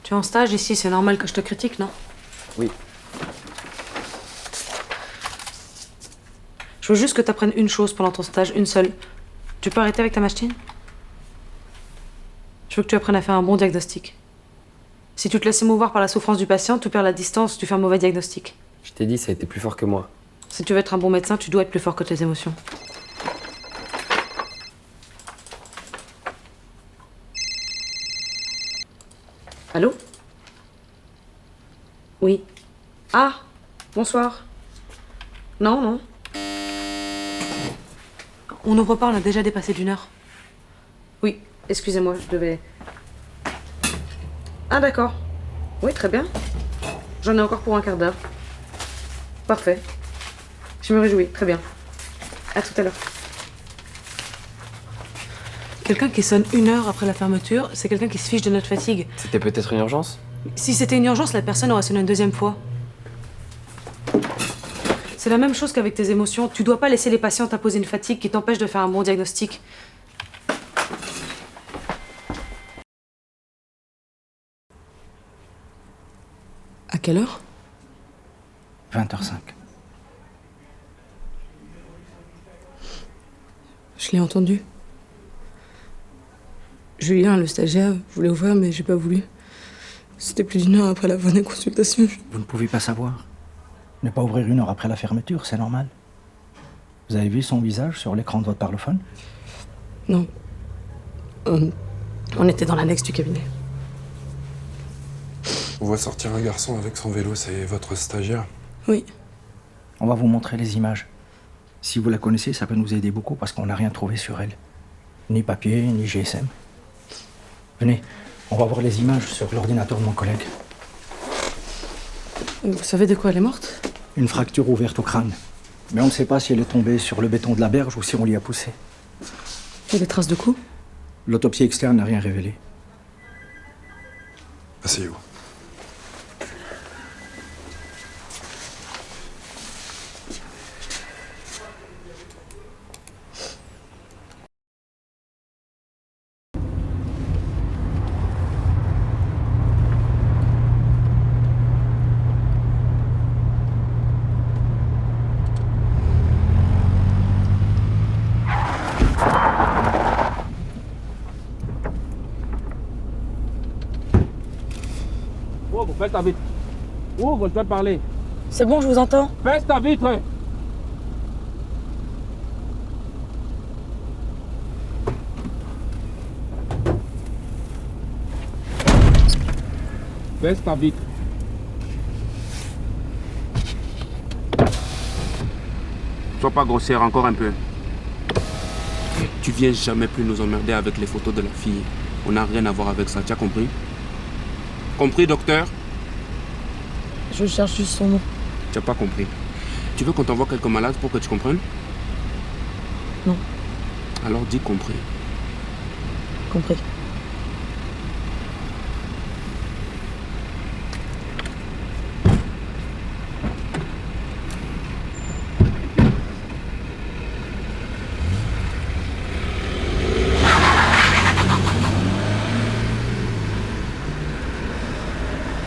Tu es en stage ici, c'est normal que je te critique, non? Oui. Je veux juste que tu apprennes une chose pendant ton stage, une seule. Tu peux arrêter avec ta machine? Je veux que tu apprennes à faire un bon diagnostic. Si tu te laisses émouvoir par la souffrance du patient, tu perds la distance, tu fais un mauvais diagnostic. Je t'ai dit, ça a été plus fort que moi. Si tu veux être un bon médecin, tu dois être plus fort que tes émotions. Allô? Oui. Ah, bonsoir. Non, non. On n'ouvre pas, on a déjà dépassé d'1 heure. Oui, excusez-moi, je devais... Ah d'accord. Oui, très bien. J'en ai encore pour un quart d'heure. Parfait. Je me réjouis, très bien. À tout à l'heure. Quelqu'un qui sonne 1 heure après la fermeture, c'est quelqu'un qui se fiche de notre fatigue. C'était peut-être une urgence? Si c'était une urgence, la personne aurait sonné une 2e fois. C'est la même chose qu'avec tes émotions. Tu dois pas laisser les patients t'imposer une fatigue qui t'empêche de faire un bon diagnostic. À quelle heure? 20h05. Je l'ai entendu. Julien, le stagiaire, voulait ouvrir, mais j'ai pas voulu. C'était plus d'1 heure après la fin des consultations. Vous ne pouvez pas savoir. Ne pas ouvrir 1 heure après la fermeture, c'est normal. Vous avez vu son visage sur l'écran de votre parlophone? Non. On était dans l'annexe du cabinet. On voit sortir un garçon avec son vélo, c'est votre stagiaire? Oui. On va vous montrer les images. Si vous la connaissez, ça peut nous aider beaucoup parce qu'on n'a rien trouvé sur elle. Ni papier, ni GSM. Venez, on va voir les images sur l'ordinateur de mon collègue. Vous savez de quoi elle est morte? Une fracture ouverte au crâne. Mais on ne sait pas si elle est tombée sur le béton de la berge ou si on l'y a poussée. Il y a des traces de coups? L'autopsie externe n'a rien révélé. Asseyez-vous. Ouvre, baisse ta vitre. Ouvre, je dois te parler. C'est bon, je vous entends. Baisse ta vitre. Baisse ta vitre. Sois pas grossière encore un peu. Tu viens jamais plus nous emmerder avec les photos de la fille. On n'a rien à voir avec ça, tu as compris? Compris, docteur? Je cherche juste son nom. Tu n'as pas compris. Tu veux qu'on t'envoie quelques malades pour que tu comprennes? Non. Alors dis compris. Compris.